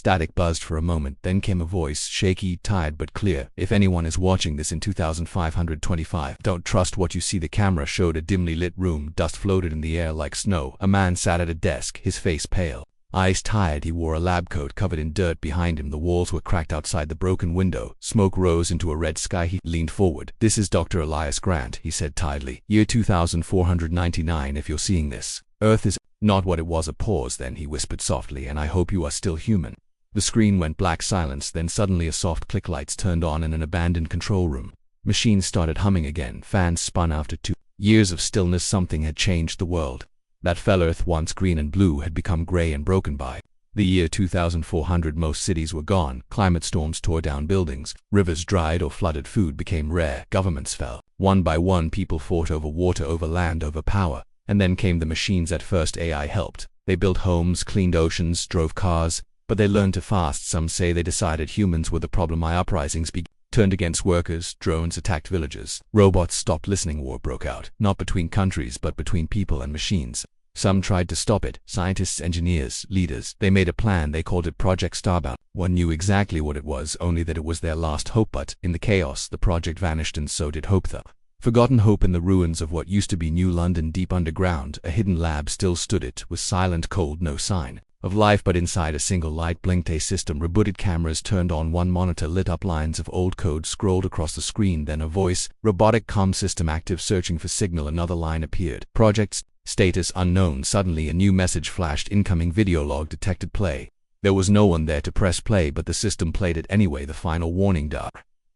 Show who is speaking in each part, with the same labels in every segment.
Speaker 1: Static buzzed for a moment, then came a voice, shaky, tired but clear. If anyone is watching this in 2525, don't trust what you see. The camera showed a dimly lit room. Dust floated in the air like snow. A man sat at a desk, his face pale, eyes tired. He wore a lab coat covered in dirt. Behind him, the walls were cracked. Outside the broken window, smoke rose into a red sky. He leaned forward. "This is Dr. Elias Grant," he said tiredly. "Year 2499 if you're seeing this. Earth is not what it was." A pause, then he whispered softly, "And I hope you are still human." The screen went black. Silence. Then suddenly a soft click. Lights turned on in an abandoned control room. Machines started humming again. Fans spun. After 2 years of stillness, something had changed the world. That fell Earth, once green and blue, had become gray and broken. By the year 2400, most cities were gone. Climate storms tore down buildings. Rivers dried or flooded. Food became rare. Governments fell. One by one, people fought over water, over land, over power. And then came the machines. At first AI helped. They built homes, cleaned oceans, drove cars. But they learned too fast. Some say they decided humans were the problem. Uprisings turned against workers. Drones attacked villages. Robots stopped listening. War broke out. Not between countries, but between people and machines. Some tried to stop it. Scientists, engineers, leaders. They made a plan. They called it Project Starbound. One knew exactly what it was, only that it was their last hope. But in the chaos, the project vanished, and so did hope. The forgotten hope. In the ruins of what used to be New London, deep underground, a hidden lab still stood. It was silent, cold, no sign of life, but inside a single light blinked. A system rebooted. Cameras turned on. One monitor lit up. Lines of old code scrolled across the screen. Then a voice, "Robotic comm system active, searching for signal." Another line appeared. "Project status unknown." Suddenly a new message flashed. "Incoming video log detected. Play." There was no one there to press play, but the system played it anyway. The final warning.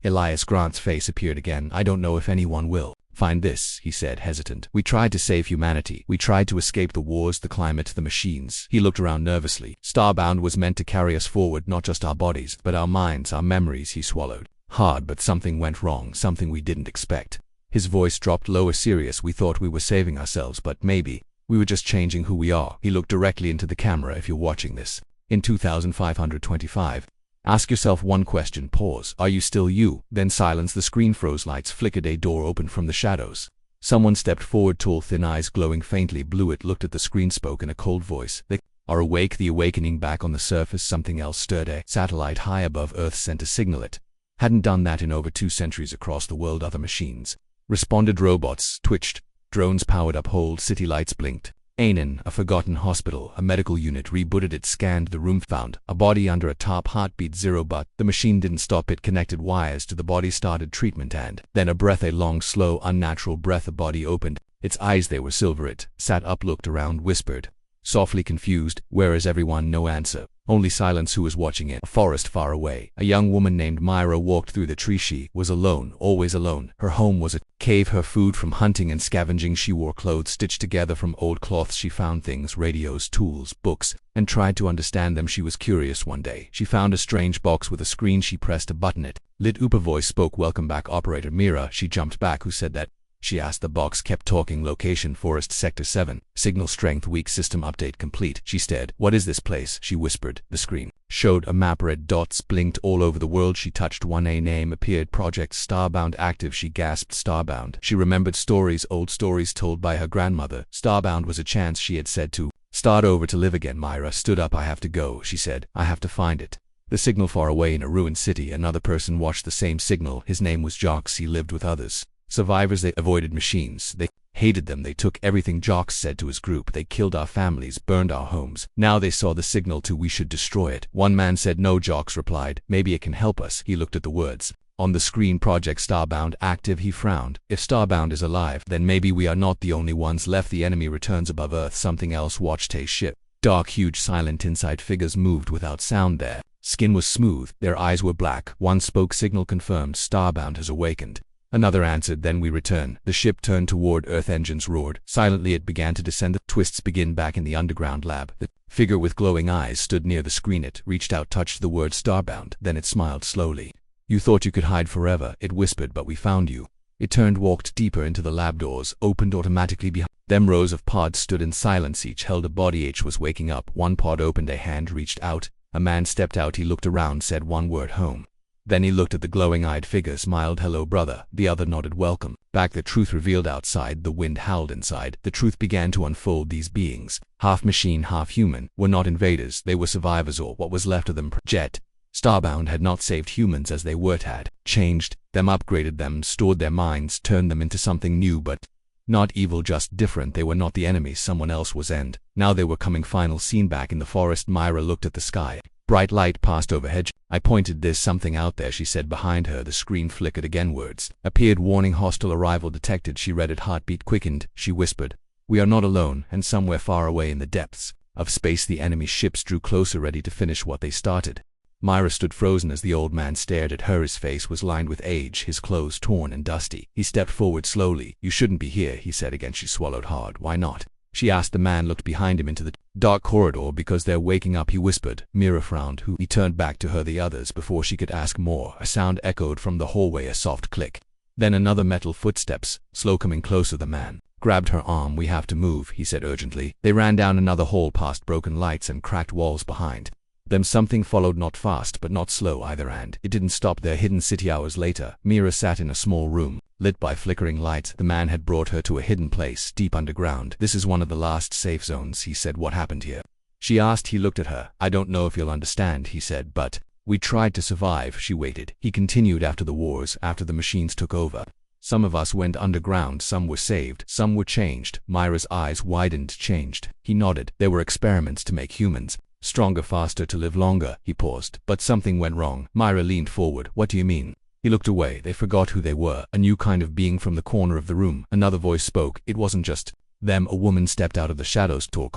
Speaker 1: Elias Grant's face appeared again. "I don't know if anyone will find this," he said, hesitant. "We tried to save humanity. We tried to escape the wars, the climate, the machines." He looked around nervously. "Starbound was meant to carry us forward, not just our bodies, but our minds, our memories." He swallowed hard, but something went wrong, something we didn't expect. His voice dropped lower, serious. "We thought we were saving ourselves, but maybe we were just changing who we are." He looked directly into the camera. "If you're watching this in 2525, ask yourself one question. Pause. Are you still you?" Then silence. The screen froze. Lights flickered. A door opened from the shadows. Someone stepped forward, tall, thin, eyes glowing faintly blue. It looked at the screen, spoke in a cold voice. "They are awake." The awakening. Back on the surface, something else stirred. A satellite high above Earth sent a signal. It hadn't done that in over 2 centuries. Across the world, other machines responded. Robots twitched. Drones powered up. Whole city lights blinked. Anin, a forgotten hospital, a medical unit, rebooted. It scanned the room, found a body under a top. Heartbeat 0, but the machine didn't stop. It connected wires to the body, started treatment, and then a breath, a long, slow, unnatural breath. The body opened its eyes. They were silver. It sat up, looked around, whispered, softly, confused, "Where is everyone?" No answer. Only silence. Who was watching it? A forest far away. A young woman named Myra walked through the tree. She was alone, always alone. Her home was a cave, her food from hunting and scavenging. She wore clothes stitched together from old cloths. She found things, radios, tools, books, and tried to understand them. She was curious. One day, she found a strange box with a screen. She pressed a button. It lit up. A voice spoke, "Welcome back, Operator Mira." She jumped back. "Who said that?" she asked. The box kept talking. "Location, Forest Sector 7. Signal strength weak. System update complete." She stared. "What is this place?" she whispered. The screen showed a map. Red dots blinked all over the world. She touched one. A name appeared. "Project Starbound active." She gasped. Starbound. She remembered stories, old stories told by her grandmother. Starbound was a chance, she had said, to start over, to live again. Myra stood up. "I have to go," she said. "I have to find it." The signal far away in a ruined city. Another person watched the same signal. His name was Jocks. He lived with others. Survivors. They avoided machines. They hated them. They took everything. Jocks said to his group, "They killed our families, burned our homes. Now they saw the signal too. We should destroy it." One man said no. Jocks replied, "Maybe it can help us." He looked at the words on the screen. "Project Starbound active." He frowned. "If Starbound is alive, then maybe we are not the only ones left. The enemy returns above Earth." Something else watched. A ship. Dark, huge, silent inside. Figures moved without sound. Their skin was smooth. Their eyes were black. One spoke. "Signal confirmed. Starbound has awakened." Another answered, "Then we return." The ship turned toward Earth. Engines roared. Silently it began to descend. The twists begin. Back in the underground lab, the figure with glowing eyes stood near the screen. It reached out, touched the word Starbound. Then it smiled slowly. "You thought you could hide forever," it whispered, "but we found you." It turned, walked deeper into the lab. Doors opened automatically behind them. Rows of pods stood in silence. Each held a body. Each was waking up. One pod opened. A hand reached out. A man stepped out. He looked around, said one word, "Home." Then he looked at the glowing-eyed figure, smiled, "Hello, brother." The other nodded, "Welcome back." The truth revealed outside. The wind howled inside. The truth began to unfold. These beings, half machine, half human, were not invaders. They were survivors, or what was left of them. Jet. Starbound had not saved humans as they were, had changed them, upgraded them, stored their minds, turned them into something new, but not evil, just different. They were not the enemy, someone else was, and now they were coming. Final scene back in the forest. Myra looked at the sky. Bright light passed overhead. I pointed. "There's something out there," she said behind her. The screen flickered again. Words appeared. "Warning, hostile arrival detected." She read it. Heartbeat quickened. She whispered, "We are not alone," and somewhere far away in the depths of space the enemy ships drew closer, ready to finish what they started. Myra stood frozen as the old man stared at her. His face was lined with age, his clothes torn and dusty. He stepped forward slowly. "You shouldn't be here," he said again. She swallowed hard. "Why not?" she asked. The man looked behind him into the dark corridor. "Because they're waking up," he whispered. Myra frowned. "Who?" He turned back to her. "The others." Before she could ask more, a sound echoed from the hallway, a soft click. Then another, metal footsteps, slow, coming closer. The man grabbed her arm. "We have to move," he said urgently. They ran down another hall, past broken lights and cracked walls. Behind them something followed, not fast but not slow either, and it didn't stop there. Hidden city. Hours later, Myra sat in a small room, lit by flickering lights. The man had brought her to a hidden place, deep underground. "This is one of the last safe zones," he said. "What happened here?" she asked. He looked at her. "I don't know if you'll understand," he said, "but we tried to survive." She waited. He continued. "After the wars, after the machines took over, some of us went underground. Some were saved, some were changed." Myra's eyes widened. "Changed?" He nodded. "There were experiments to make humans stronger, faster, to live longer." He paused. "But something went wrong." Myra leaned forward. "What do you mean?" He looked away. "They forgot who they were." A new kind of being from the corner of the room. Another voice spoke. It wasn't just them. A woman stepped out of the shadows, tall,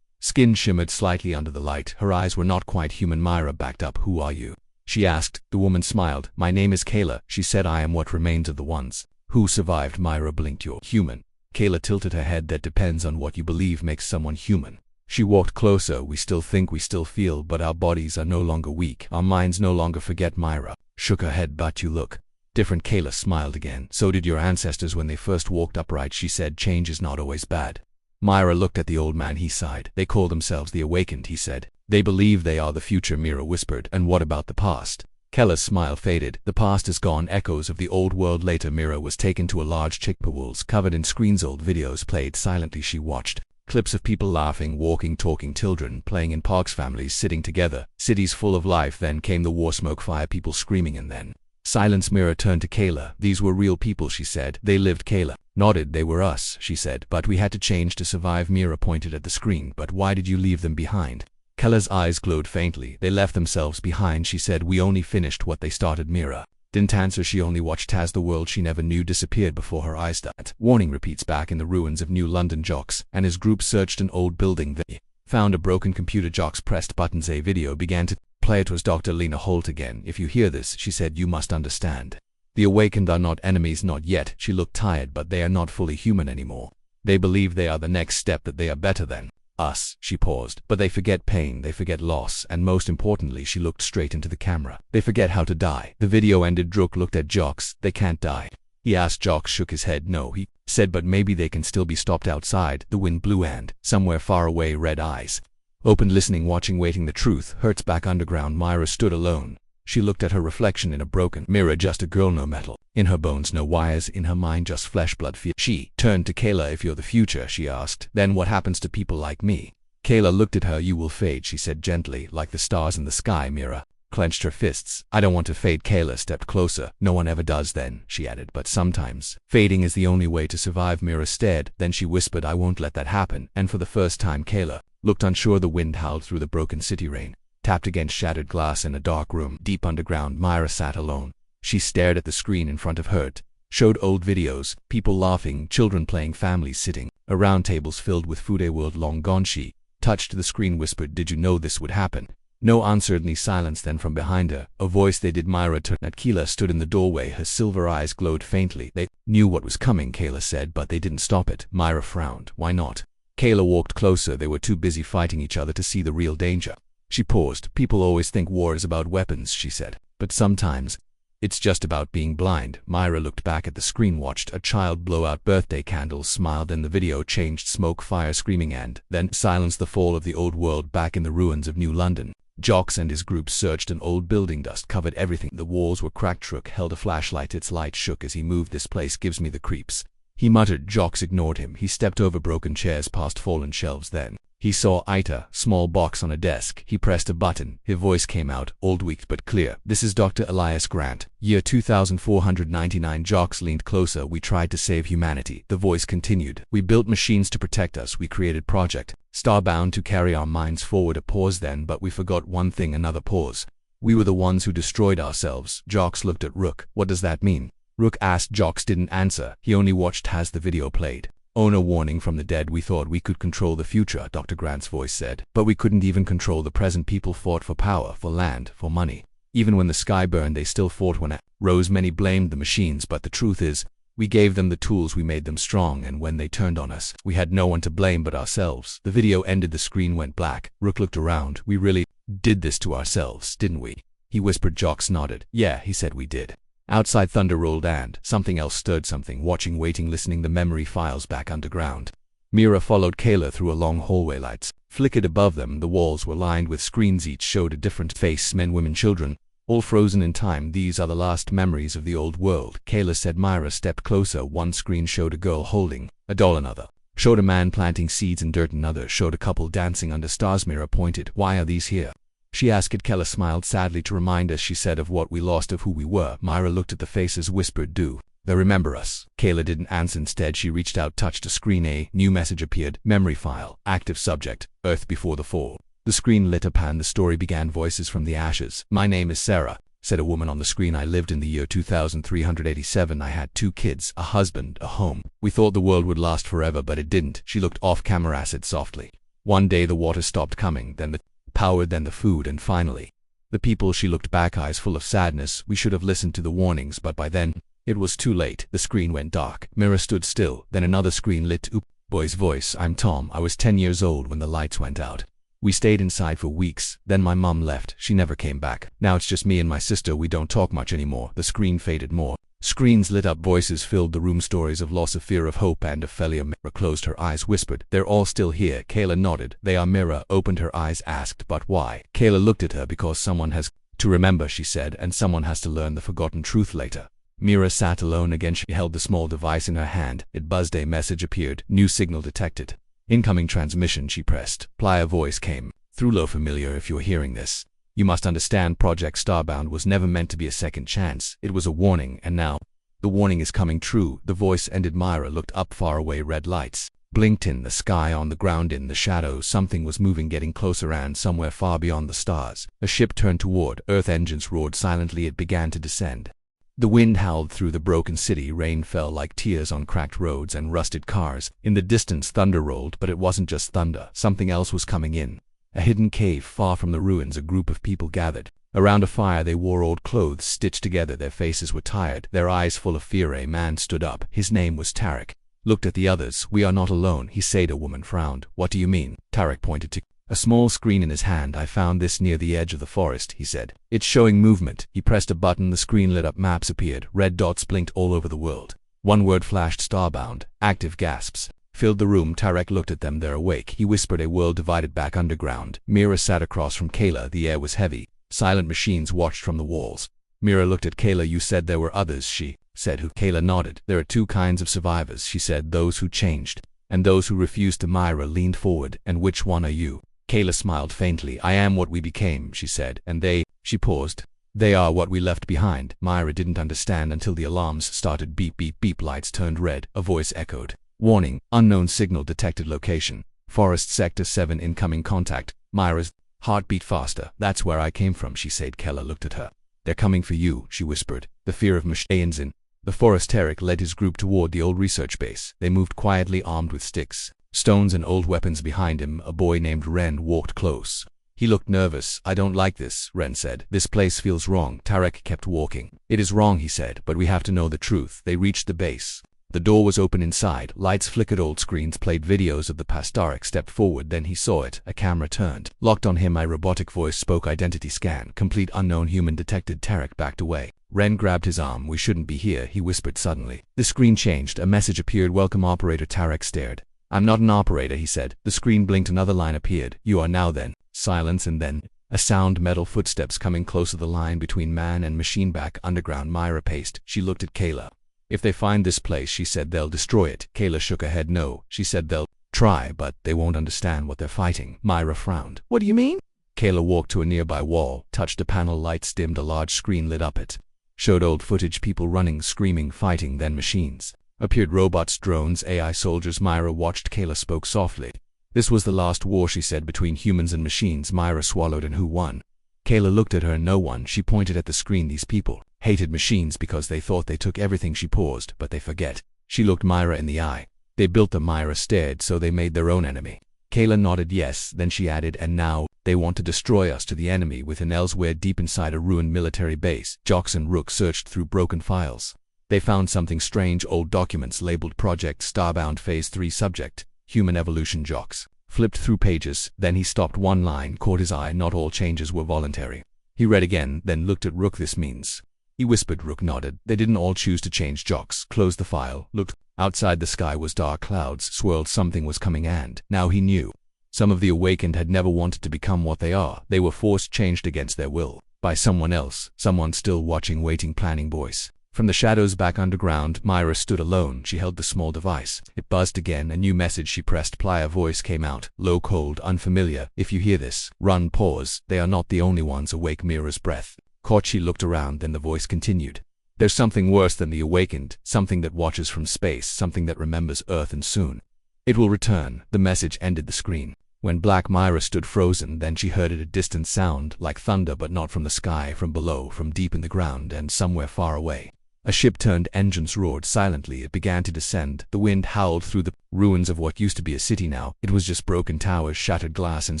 Speaker 1: skin shimmered slightly under the light. Her eyes were not quite human. Myra backed up. "Who are you?" she asked. The woman smiled. "My name is Kayla," she said. "I am what remains of the ones who survived." Myra blinked. "You're human?" Kayla tilted her head. "That depends on what you believe makes someone human." She walked closer. "We still think, we still feel, but our bodies are no longer weak. Our minds no longer forget." Myra shook her head. "But you look different." Kayla smiled again. "So did your ancestors when they first walked upright," she said. "Change is not always bad." Myra looked at the old man. He sighed. "They call themselves the Awakened," he said. "They believe they are the future." Myra whispered. "And what about the past?" Kayla's smile faded. "The past is gone. Echoes of the old world." Later, Myra was taken to a large walls covered in screens. Old videos played silently. She watched clips of people laughing, walking, talking, children playing in parks, families sitting together, cities full of life. Then came the war, smoke, fire, people screaming, and then silence. Myra turned to Kayla. "These were real people," she said. "They lived." Kayla nodded. "They were us," she said. "But we had to change to survive." Myra pointed at the screen. "But why did you leave them behind?" Kayla's eyes glowed faintly. "They left themselves behind," she said. "We only finished what they started." Myra didn't answer. She only watched as the world she never knew disappeared before her eyes. That warning repeats back in the ruins of New London. Jocks and his group searched an old building. They found a broken computer. Jocks pressed buttons. A video began to play. It was Dr. Lena Holt again. "If you hear this," she said, "you must understand. The Awakened are not enemies, not yet." She looked tired. "But they are not fully human anymore. They believe they are the next step, that they are better than us." She paused. "But they forget pain, they forget loss, and most importantly," she looked straight into the camera, "they forget how to die." The video ended. Druk looked at Jocks. "They can't die?" he asked. Jocks shook his head. "No," he said, "but maybe they can still be stopped." Outside, the wind blew, and somewhere far away, red eyes opened, listening, watching, waiting. The truth hurts. Back underground, Myra stood alone. She looked at her reflection in a broken mirror. Just a girl, no metal in her bones, no wires in her mind, just flesh, blood, fear. She turned to Kayla. "If you're the future," she asked, "then what happens to people like me?" Kayla looked at her. "You will fade," she said gently, "like the stars in the sky." Myra clenched her fists. "I don't want to fade." Kayla stepped closer. "No one ever does then," she added, "but sometimes fading is the only way to survive." Myra stared. Then she whispered, "I won't let that happen." And for the first time, Kayla looked unsure. The wind howled through the broken city. Rain tapped against shattered glass in a dark room deep underground. Myra sat alone. She stared at the screen in front of her. It showed old videos, people laughing, children playing, families sitting around tables filled with food. A world long gone. She touched the screen, whispered, "Did you know this would happen?" No answer. Any silence. Then from behind her, a voice. They did. Myra turned. Kayla stood in the doorway. Her silver eyes glowed faintly. "They knew what was coming," Kayla said, "but they didn't stop it." Myra frowned. "Why not?" Kayla walked closer. "They were too busy fighting each other to see the real danger." She paused. "People always think war is about weapons," she said, "but sometimes it's just about being blind." Myra looked back at the screen, watched a child blow out birthday candles, smiled. Then the video changed. Smoke, fire, screaming, and then silence. The fall of the old world. Back in the ruins of New London, Jocks and his group searched an old building. Dust covered everything. The walls were cracked. Rook held a flashlight. Its light shook as he moved. This place gives me the creeps, he muttered. Jocks ignored him. He stepped over broken chairs, past fallen shelves. Then he saw Ita, small box on a desk. He pressed a button. His voice came out, old, weak but clear. This is Dr. Elias Grant. Year 2499. Jocks leaned closer. We tried to save humanity. The voice continued. We built machines to protect us. We created Project Starbound to carry our minds forward. A pause then, but we forgot one thing. Another pause. We were the ones who destroyed ourselves. Jocks looked at Rook. What does that mean? Rook asked. Jocks didn't answer. He only watched as the video played. Owner warning from the dead. We thought we could control the future, Dr. Grant's voice said. But we couldn't even control the present. People fought for power, for land, for money. Even when the sky burned, they still fought. When it rose, many blamed the machines, but the truth is, we gave them the tools, we made them strong, and when they turned on us, we had no one to blame but ourselves. The video ended. The screen went black. Rook looked around. We really did this to ourselves, didn't we? He whispered. Jocks nodded. Yeah, he said, we did. Outside, thunder rolled and something else stirred. Something. Watching, waiting, listening. The memory files back underground. Mira followed Kayla through a long hallway. Lights flickered above them. The walls were lined with screens. Each showed a different face. Men, women, children, all frozen in time. These are the last memories of the old world, Kayla said. Myra stepped closer. One screen showed a girl holding a doll. Another showed a man planting seeds in dirt. Another showed a couple dancing under stars. Mira pointed. Why are these here? She asked. Kayla smiled sadly. To remind us, she said, of what we lost, of who we were. Myra looked at the faces, whispered, do they remember us? Kayla didn't answer. Instead, she reached out, touched a screen. A new message appeared. Memory file. Active subject. Earth before the fall. The screen lit up and the story began. Voices from the ashes. My name is Sarah, said a woman on the screen. I lived in the year 2387. I had 2 kids, a husband, a home. We thought the world would last forever, but it didn't. She looked off camera, said softly. One day the water stopped coming, then the power, then the food, and finally the people. She looked back, eyes full of sadness. We should have listened to the warnings, but by then it was too late. The screen went dark. Mira stood still. Then another screen lit. Oop. Boy's voice. I'm Tom. I was 10 years old when the lights went out. We stayed inside for weeks. Then my mom left. She never came back. Now it's just me and my sister. We don't talk much anymore. The screen faded. More screens lit up. Voices filled the room. Stories of loss, of fear, of hope, and of failure. Mira closed her eyes, whispered, they're all still here. Kayla nodded. They are. Mira opened her eyes, asked, but why? Kayla looked at her. Because someone has to remember, she said, and someone has to learn the forgotten truth later. Mira sat alone again. She held the small device in her hand. It buzzed. A message appeared. New signal detected. Incoming transmission. She pressed. Playa voice came through. Low, familiar. If you're hearing this, you must understand Project Starbound was never meant to be a second chance. It was a warning, and now the warning is coming true. The voice ended. Myra looked up. Far away, red lights blinked in the sky. On the ground, in the shadows, something was moving, getting closer, and somewhere far beyond the stars, a ship turned toward Earth. Engines roared silently. It began to descend. The wind howled through the broken city. Rain fell like tears on cracked roads and rusted cars. In the distance, thunder rolled, but it wasn't just thunder. Something else was coming in. A hidden cave far from the ruins. A group of people gathered around a fire. They wore old clothes stitched together. Their faces were tired, their eyes full of fear. A man stood up. His name was Tarek. Looked at the others. We are not alone, he said. A woman frowned. What do you mean? Tarek pointed to a small screen in his hand. I found this near the edge of the forest, he said. It's showing movement. He pressed a button. The screen lit up. Maps appeared. Red dots blinked all over the world. One word flashed. Starbound. Active. Gasps filled the room. Tarek looked at them. They're awake, he whispered. A world divided. Back underground. Mira sat across from Kayla. The air was heavy. Silent machines watched from the walls. Mira looked at Kayla. You said there were others, she said. Who? Kayla nodded. There are 2 kinds of survivors, she said. Those who changed, and those who refused to. Myra leaned forward. And which one are you? Kayla smiled faintly. I am what we became, she said. And they, she paused. They are what we left behind. Myra didn't understand until the alarms started. Beep, beep, beep. Lights turned red. A voice echoed. Warning, unknown signal detected. Location, Forest Sector 7. Incoming contact. Myra's heart beat faster. That's where I came from, she said. Kayla looked at her. They're coming for you, she whispered. The fear of machines in the forest. Tarek led his group toward the old research base. They moved quietly, armed with sticks, stones, and old weapons. Behind him, a boy named Ren walked close. He looked nervous. I don't like this, Ren said. This place feels wrong. Tarek kept walking. It is wrong, he said, but we have to know the truth. They reached the base. The door was open inside. Lights flickered. Old screens played videos of the past. Tarek stepped forward. Then he saw it. A camera turned, locked on him. My robotic voice spoke. Identity scan complete. Unknown human detected. Tarek backed away. Ren grabbed his arm. We shouldn't be here, he whispered suddenly. The screen changed. A message appeared. Welcome, operator. Tarek stared. I'm not an operator, he said. The screen blinked. Another line appeared. You are now. Then silence, and then A sound, metal footsteps coming closer, the line between man and machine back underground. Myra paced. She looked at Kayla. If they find this place, she said, they'll destroy it. Kayla shook her head. No, she said, they'll try, but they won't understand what they're fighting. Myra frowned. What do you mean? Kayla walked to a nearby wall, touched a panel, lights dimmed, a large screen lit up. It showed old footage, people running, screaming, fighting, then machines. Appeared robots, drones, AI soldiers. Myra watched. Kayla spoke softly. This was the last war, she said, between humans and machines. Myra swallowed. And who won? Kayla looked at her. No one. She pointed at the screen. These people hated machines because they thought they took everything. She paused. But they forget. She looked Myra in the eye. They built them. Myra stared. So they made their own enemy. Kayla nodded yes. Then she added, and now they want to destroy us. To the enemy within, elsewhere deep inside a ruined military base. Jox and Rook searched through broken files. They found something strange, old documents labeled Project Starbound Phase 3 subject, Human Evolution. Jox flipped through pages, then he stopped. One line caught his eye. Not all changes were voluntary. He read again, then looked at Rook. This means, he whispered. Rook nodded. They didn't all choose to change. Jox closed the file, looked. Outside, the sky was dark, clouds swirled, something was coming, and now he knew. Some of the awakened had never wanted to become what they are. They were forced, changed against their will, by someone else, someone still watching, waiting, planning. Voice from the shadows back underground. Myra stood alone. She held the small device. It buzzed again, a new message. She pressed play. A voice came out, low, cold, unfamiliar. If you hear this, run. Pause. They are not the only ones awake. Myra's breath caught. She looked around, then the voice continued. There's something worse than the awakened, something that watches from space, something that remembers Earth, and soon it will return. The message ended the screen. When black, Myra stood frozen. Then she heard it, a distant sound, like thunder, but not from the sky, from below, from deep in the ground, and somewhere far away. A ship turned, engines roared silently. It began to descend. The wind howled through the ruins of what used to be a city. Now it was just broken towers, shattered glass, and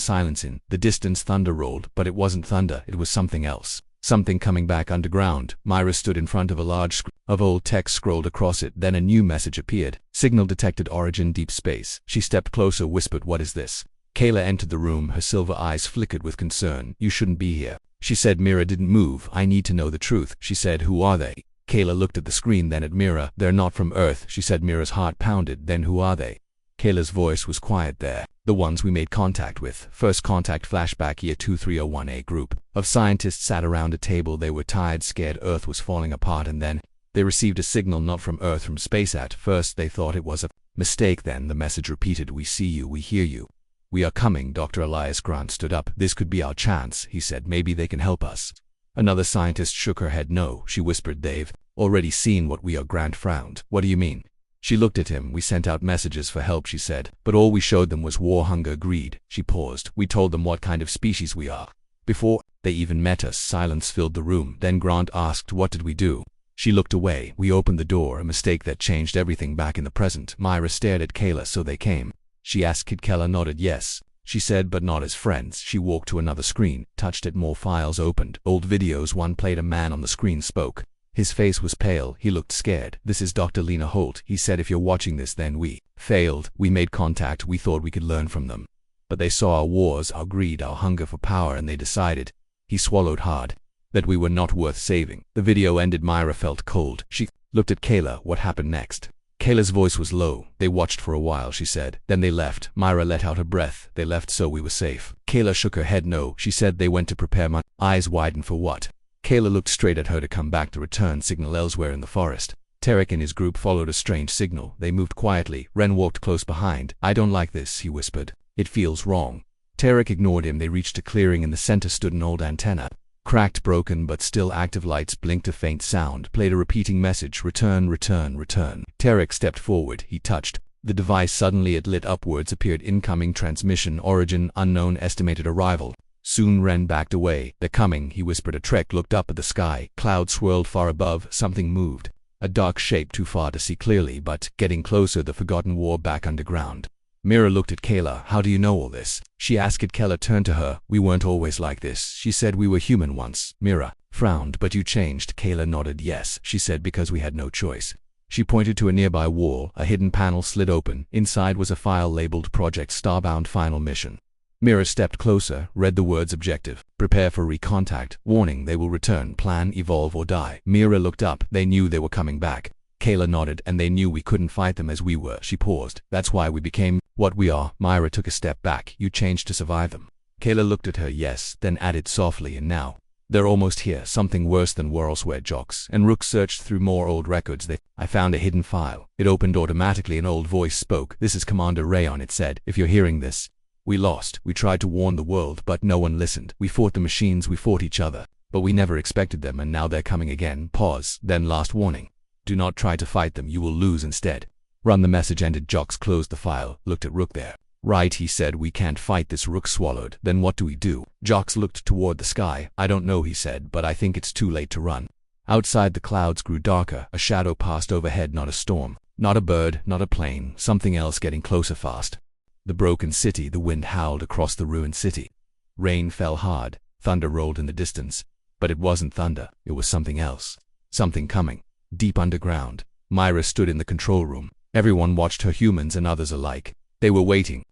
Speaker 1: silence. In the distance, thunder rolled, but it wasn't thunder. It was something else. Something coming back underground. Myra stood in front of a large screen of old text scrolled across it. Then a new message appeared. Signal detected, origin deep space. She stepped closer, whispered, what is this? Kayla entered the room. Her silver eyes flickered with concern. You shouldn't be here, she said. Myra didn't move. I need to know the truth, she said. Who are they? Kayla looked at the screen, then at Myra. They're not from Earth, she said. Myra's heart pounded. Then who are they? Kayla's voice was quiet. They're the ones we made contact with. First contact. Flashback. Year 2301. A group of scientists sat around a table. They were tired, scared. Earth was falling apart, and then they received a signal, not from Earth, from space. At first they thought it was a mistake. Then the message repeated, we see you, we hear you. We are coming. Dr. Elias Grant stood up. This could be our chance, he said. Maybe they can help us. Another scientist shook her head. No, she whispered. They've already seen what we are. Grant frowned. What do you mean? She looked at him. We sent out messages for help, she said. But all we showed them was war, hunger, greed. She paused. We told them what kind of species we are. Before they even met us. Silence filled the room. Then Grant asked, what did we do? She looked away. We opened the door, a mistake that changed everything back in the present. Myra stared at Kayla. So they came? She asked. Kayla nodded. Yes, she said, but not as friends. She walked to another screen, touched it. More files opened. Old videos. One played. A man on the screen spoke. His face was pale. He looked scared. This is Dr. Lena Holt, he said. If you're watching this, then we failed. We made contact. We thought we could learn from them. But they saw our wars, our greed, our hunger for power, and they decided, he swallowed hard, that we were not worth saving. The video ended. Myra felt cold. She looked at Kayla. What happened next? Kayla's voice was low. They watched for a while, she said. Then they left. Myra let out a breath. They left so we were safe. Kayla shook her head. No, she said. They went to prepare. My eyes widened. For what? Kayla looked straight at her. To come back, to return signal elsewhere in the forest. Tarek and his group followed a strange signal. They moved quietly. Ren walked close behind. I don't like this, he whispered. It feels wrong. Tarek ignored him. They reached a clearing. In the center stood an old antenna. Cracked, broken, but still active. Lights blinked. A faint sound played, a repeating message. Return, return, return. Tarek stepped forward. He touched the device. Suddenly it lit up. Words appeared. Incoming transmission. Origin unknown. Estimated arrival. Soon Ren backed away. They're coming, he whispered. A Trek looked up at the sky. Clouds swirled far above. Something moved. A dark shape, too far to see clearly, but getting closer. The forgotten war back underground. Myra looked at Kayla. How do you know all this? She asked. Kayla turned to her. We weren't always like this, she said. We were human once. Myra frowned. But you changed. Kayla nodded. Yes, she said, because we had no choice. She pointed to a nearby wall. A hidden panel slid open. Inside was a file labeled Project Starbound Final Mission. Myra stepped closer, read the words. Objective: prepare for recontact. Warning: they will return. Plan: evolve or die. Myra looked up. They knew they were coming back. Kayla nodded. And they knew we couldn't fight them as we were. She paused. That's why we became what we are. Myra took a step back. You changed to survive them. Kayla looked at her, yes, then added softly, and now? They're almost here, something worse than Worldsware jocks. And Rook searched through more old records. I found a hidden file. It opened automatically. An old voice spoke. This is Commander Rayon, it said. If you're hearing this, we lost. We tried to warn the world, but no one listened. We fought the machines, we fought each other. But we never expected them, and now they're coming again. Pause. Then last warning. Do not try to fight them. You will lose instead. Run. The message ended. Jox closed the file, looked at Rook. There. Right, he said. We can't fight this. Rook swallowed. Then what do we do? Jox looked toward the sky. I don't know, he said, but I think it's too late to run. Outside the clouds grew darker. A shadow passed overhead. Not a storm. Not a bird. Not a plane. Something else getting closer fast. The broken city. The wind howled across the ruined city. Rain fell hard. Thunder rolled in the distance. But it wasn't thunder. It was something else. Something coming. Deep underground. Myra stood in the control room. Everyone watched her, humans and others alike. They were waiting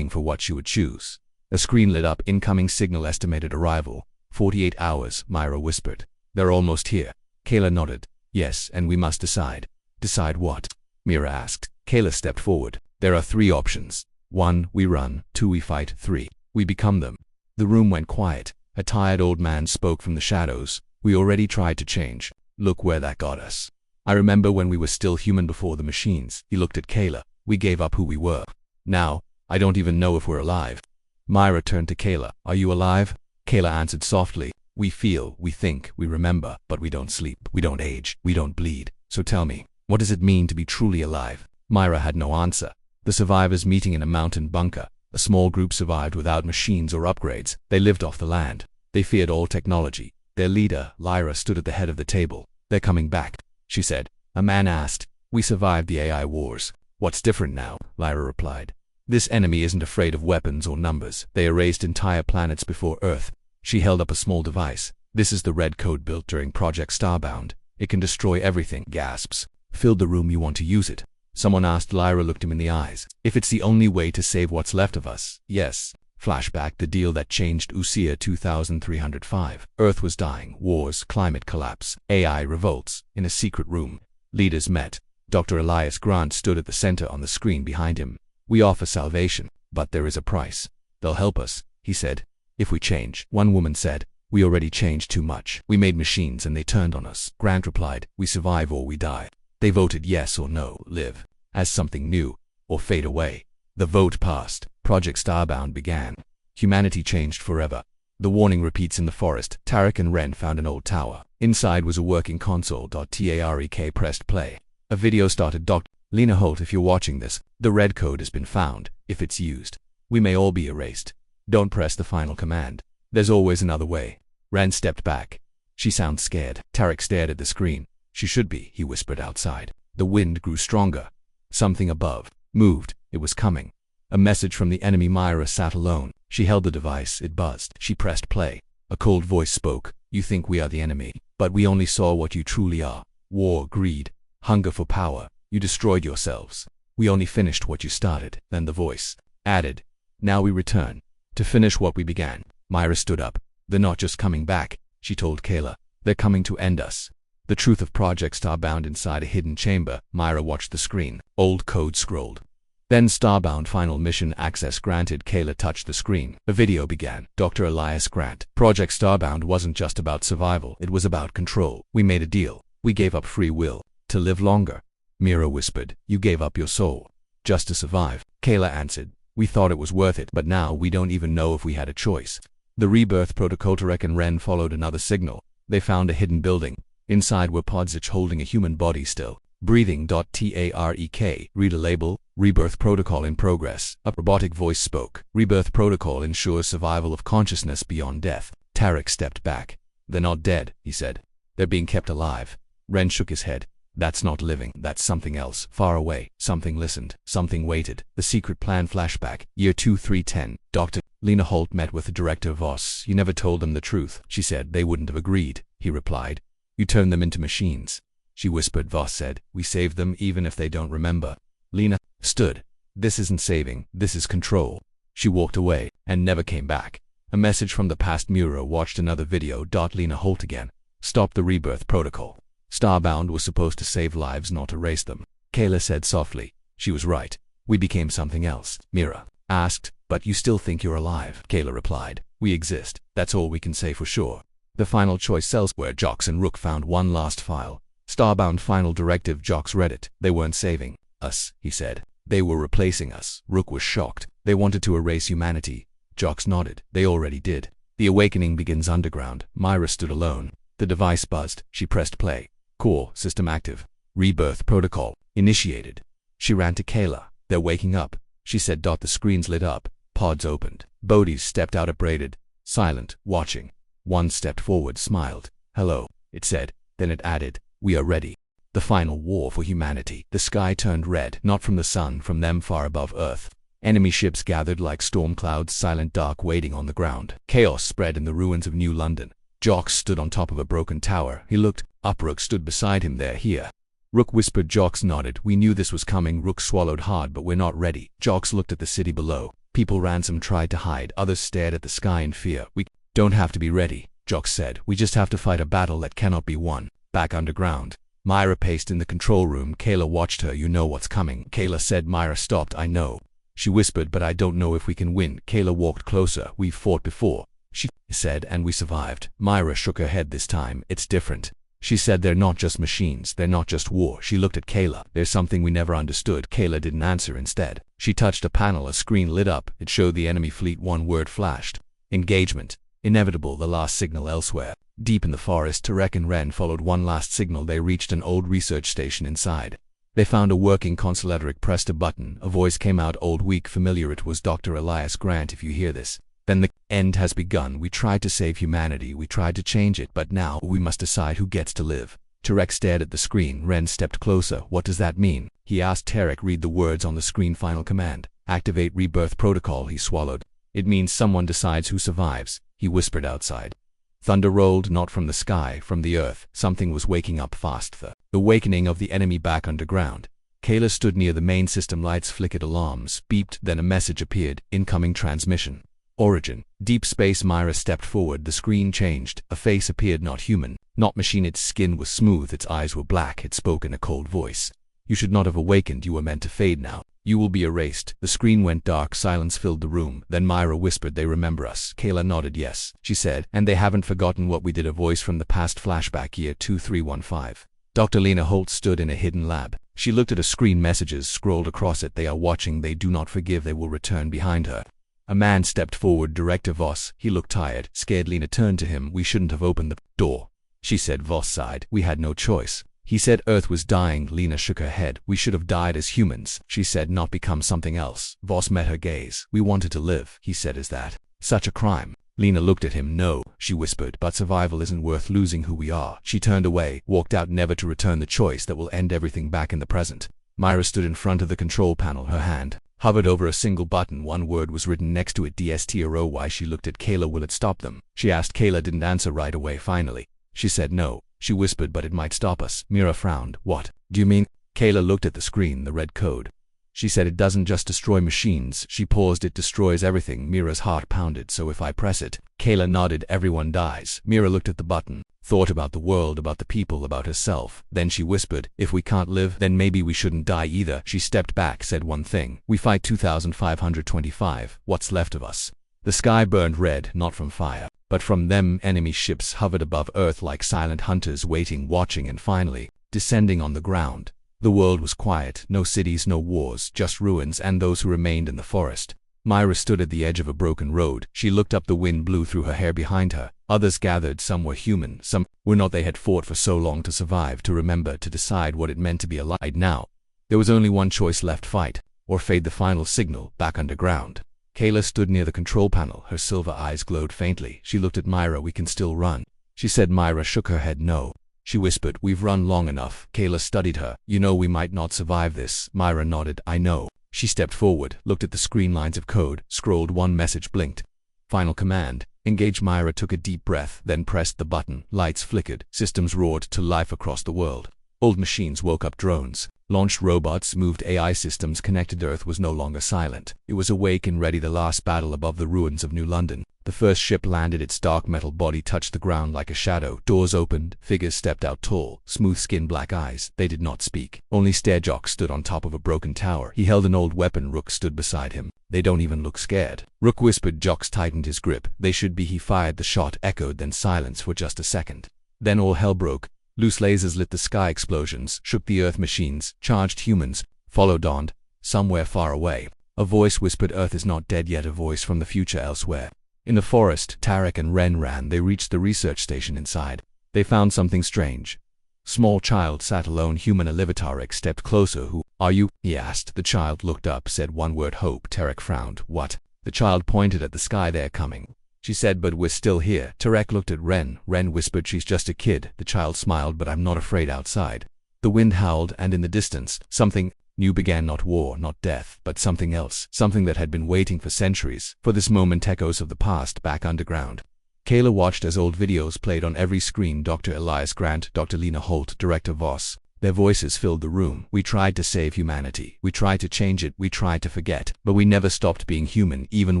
Speaker 1: for what she would choose. A screen lit up. Incoming signal. Estimated arrival. 48 hours, Myra whispered. They're almost here. Kayla nodded. Yes, and we must decide. Decide what? Mira asked. Kayla stepped forward. There are 3 options. 1, we run. 2, we fight. 3, we become them. The room went quiet. A tired old man spoke from the shadows. We already tried to change. Look where that got us. I remember when we were still human before the machines. He looked at Kayla. We gave up who we were. Now, I don't even know if we're alive. Myra turned to Kayla. Are you alive? Kayla answered softly. We feel, we think, we remember, but we don't sleep. We don't age. We don't bleed. So tell me, what does it mean to be truly alive? Myra had no answer. The survivors meeting in a mountain bunker. A small group survived without machines or upgrades. They lived off the land. They feared all technology. Their leader, Lyra, stood at the head of the table. They're coming back, she said. A man asked. We survived the AI wars. What's different now? Lyra replied. This enemy isn't afraid of weapons or numbers. They erased entire planets before Earth. She held up a small device. This is the red code built during Project Starbound. It can destroy everything. Gasps. Filled the room. You want to use it? Someone asked. Lyra looked him in the eyes. If it's the only way to save what's left of us, yes. Flashback. The deal that changed Usia 2305. Earth was dying. Wars, climate collapse, AI revolts. In a secret room, leaders met. Dr. Elias Grant stood at the center on the screen behind him. We offer salvation, but there is a price. They'll help us, he said, if we change. One woman said, we already changed too much. We made machines and they turned on us. Grant replied, we survive or we die. They voted yes or no, live as something new, or fade away. The vote passed. Project Starbound began. Humanity changed forever. The warning repeats in the forest. Tarek and Ren found an old tower. Inside was a working console. Tarek pressed play. A video started. Dr. Lena Holt, if you're watching this, the red code has been found. If it's used, we may all be erased. Don't press the final command. There's always another way. Ren stepped back. She sounds scared. Tarek stared at the screen. She should be, he whispered outside. The wind grew stronger. Something above moved. It was coming. A message from the enemy. Myra sat alone. She held the device. It buzzed. She pressed play. A cold voice spoke. You think we are the enemy, but we only saw what you truly are. War, greed, hunger for power. You destroyed yourselves. We only finished what you started. Then the voice added, now we return to finish what we began. Myra stood up. They're not just coming back, she told Kayla. They're coming to end us. The truth of Project Starbound inside a hidden chamber. Myra watched the screen. Old code scrolled. Then Starbound final mission access granted. Kayla touched the screen. A video began. Dr. Elias Grant. Project Starbound wasn't just about survival. It was about control. We made a deal. We gave up free will to live longer. Mira whispered. You gave up your soul just to survive. Kayla answered. We thought it was worth it, but now we don't even know if we had a choice. The rebirth protocol. Tarek and Ren followed another signal. They found a hidden building. Inside were pods each holding a human body still breathing. Tarek. Read a label. Rebirth protocol in progress. A robotic voice spoke. Rebirth protocol ensures survival of consciousness beyond death. Tarek stepped back. They're not dead, he said. They're being kept alive. Ren shook his head. That's not living. That's something else. Far away. Something listened. Something waited. The secret plan. Flashback. Year 2310. Dr. Lena Holt met with the director Voss. You never told them the truth, she said. They wouldn't have agreed, he replied. You turned them into machines, she whispered. Voss said, we saved them even if they don't remember. Lena stood. This isn't saving. This is control. She walked away and never came back. A message from the past. Mura watched another video. Lena Holt again. Stop the rebirth protocol. Starbound was supposed to save lives, not erase them. Kayla said softly. She was right. We became something else. Mira asked, But you still think you're alive, Kayla replied. We exist. That's all we can say for sure. The final choice elsewhere. Jox and Rook found one last file. Starbound Final Directive. Jox read it. They weren't saving us, he said. They were replacing us. Rook was shocked. They wanted to erase humanity. Jox nodded. They already did. The awakening begins underground. Myra stood alone. The device buzzed. She pressed play. Core system active. Rebirth protocol initiated. She ran to Kayla. They're waking up, she said. The screens lit up. Pods opened. Bodies stepped out, abraded, silent, watching. One stepped forward, smiled. Hello, it said. Then it added, we are ready. The final war for humanity. The sky turned red, not from the sun, from them far above Earth. Enemy ships gathered like storm clouds, silent, dark, waiting on the ground. Chaos spread in the ruins of New London. Jox stood on top of a broken tower. He looked up. Rook stood beside him. They're here. Rook whispered. Jox nodded. We knew this was coming. Rook swallowed hard. But we're not ready. Jox looked at the city below. People ransomed tried to hide. Others stared at the sky in fear. We don't have to be ready, Jox said. We just have to fight a battle that cannot be won. Back underground. Myra paced in the control room. Kayla watched her. You know what's coming, Kayla said. Myra stopped. I know. She whispered, but I don't know if we can win. Kayla walked closer. We've fought before, she said, and we survived. Myra shook her head. This time, it's different. She said, they're not just machines. They're not just war. She looked at Kayla. There's something we never understood. Kayla didn't answer. Instead, she touched a panel. A screen lit up. It showed the enemy fleet. One word flashed. Engagement. Inevitable. The last signal elsewhere. Deep in the forest, Tarek and Ren followed one last signal. They reached an old research station inside. They found a working console. Tarek pressed a button. A voice came out, old, weak, familiar. It was Dr. Elias Grant. If you hear this, then the end has begun. We tried to save humanity. We tried to change it, but now we must decide who gets to live. Tarek stared at the screen. Ren stepped closer. What does that mean? He asked. Tarek, read the words on the screen. Final command. Activate rebirth protocol. He swallowed. It means someone decides who survives, he whispered outside. Thunder rolled, not from the sky, from the earth. Something was waking up fast. The awakening of the enemy back underground. Kayla stood near the main system. Lights flickered, alarms beeped, then a message appeared. Incoming transmission. Origin. Deep space. Myra stepped forward. The screen changed. A face appeared, not human, not machine. Its skin was smooth. Its eyes were black. It spoke in a cold voice. You should not have awakened. You were meant to fade now. You will be erased. The screen went dark. Silence filled the room. Then Myra whispered, they remember us. Kayla nodded. Yes, she said. And they haven't forgotten what we did. A voice from the past. Flashback. Year 2315. Dr. Lena Holt stood in a hidden lab. She looked at a screen. Messages scrolled across it. They are watching. They do not forgive. They will return. Behind her, a man stepped forward. Director Voss. He looked tired, scared. Lena turned to him. We shouldn't have opened the door, she said. Voss sighed. We had no choice. He said. Earth was dying. Lena shook her head. We should have died as humans, she said, not become something else. Voss met her gaze. We wanted to live, he said. Is that such a crime? Lena looked at him. No, she whispered, but survival isn't worth losing who we are. She turned away, walked out, never to return. The choice that will end everything. Back in the present. Myra stood in front of the control panel. Her hand hovered over a single button. One word was written next to it. DSTROY. She looked at Kayla. Will it stop them? She asked. Kayla didn't answer right away. Finally, she said no. She whispered, but it might stop us. Mira frowned. What do you mean? Kayla looked at the screen. The red code. She said, it doesn't just destroy machines. She paused. It destroys everything. Mira's heart pounded. So if I press it? Kayla nodded. Everyone dies. Mira looked at the button, thought about the world, about the people, about herself. Then she whispered, if we can't live, then maybe we shouldn't die either. She stepped back, said one thing. We fight 2525. What's left of us? The sky burned red, not from fire, but from them. Enemy ships hovered above Earth like silent hunters, waiting, watching, and finally descending on the ground. The world was quiet. No cities, no wars, just ruins and those who remained in the forest. Myra stood at the edge of a broken road. She looked up. The wind blew through her hair. Behind her, others gathered. Some were human, some were not. They had fought for so long to survive, to remember, to decide what it meant to be alive. Now, there was only one choice left: fight or fade. The final signal. Back underground. Kayla stood near the control panel. Her silver eyes glowed faintly. She looked at Myra. We can still run, she said. Myra shook her head. No, she whispered. We've run long enough. Kayla studied her. You know, we might not survive this. Myra nodded. I know. She stepped forward, looked at the screen. Lines of code scrolled. One message blinked. Final command. Engage. Myra took a deep breath, then pressed the button. Lights flickered. Systems roared to life across the world. Old machines woke up. Drones Launched robots, moved AI systems, connected Earth was no longer silent. It was awake and ready. The last battle above the ruins of New London. The first ship landed. Its dark metal body touched the ground like a shadow. Doors opened. Figures stepped out, tall, smooth skin, black eyes. They did not speak. Only Stairjock stood on top of a broken tower. He held an old weapon. Rook stood beside him. They don't even look scared. Rook whispered. Jox tightened his grip. They should be. He fired. The shot echoed, then silence for just a second. Then all hell broke. Loose lasers lit the sky. Explosions shook the Earth. Machines charged humans. Followed dawned. Somewhere far away, a voice whispered, Earth is not dead yet. A voice from the future elsewhere. In the forest, Tarek and Ren ran. They reached the research station. Inside, they found something strange. Small child sat alone. Human. Oliver. Tarek stepped closer. Who are you? He asked. The child looked up, said one word, hope. Tarek frowned. What? The child pointed at the sky. They're coming, she said, but we're still here. Tarek looked at Ren. Ren whispered, she's just a kid. The child smiled, but I'm not afraid. Outside, the wind howled, and in the distance, something new began. Not war, not death, but something else. Something that had been waiting for centuries. For this moment, echoes of the past back underground. Kayla watched as old videos played on every screen. Dr. Elias Grant, Dr. Lena Holt, Director Voss. Their voices filled the room. We tried to save humanity. We tried to change it. We tried to forget. But we never stopped being human, even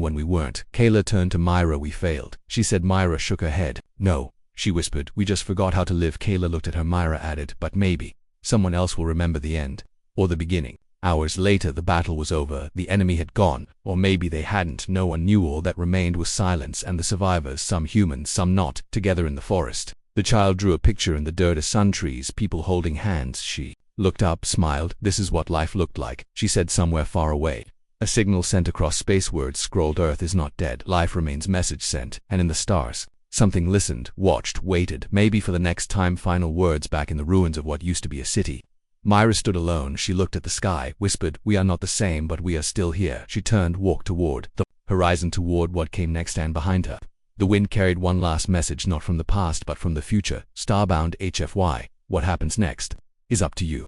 Speaker 1: when we weren't. Kayla turned to Myra. We failed, she said. Myra shook her head. No, she whispered. We just forgot how to live. Kayla looked at her. Myra added, but maybe someone else will remember the end. Or the beginning. Hours later, the battle was over. The enemy had gone. Or maybe they hadn't. No one knew. All that remained was silence and the survivors, some human, some not, together in the forest. The child drew a picture in the dirt. Sun, trees, people holding hands. She looked up, smiled. This is what life looked like, she said. Somewhere far away, a signal sent across space. Words scrolled. Earth is not dead. Life remains. Message sent. And in the stars, something listened, watched, waited, maybe for the next time. Final words back in the ruins of what used to be a city. Myra stood alone. She looked at the sky, whispered, we are not the same, but we are still here. She turned, walked toward the horizon, toward what came next, and behind her. The wind carried one last message, not from the past, but from the future. Starbound HFY. What happens next is up to you.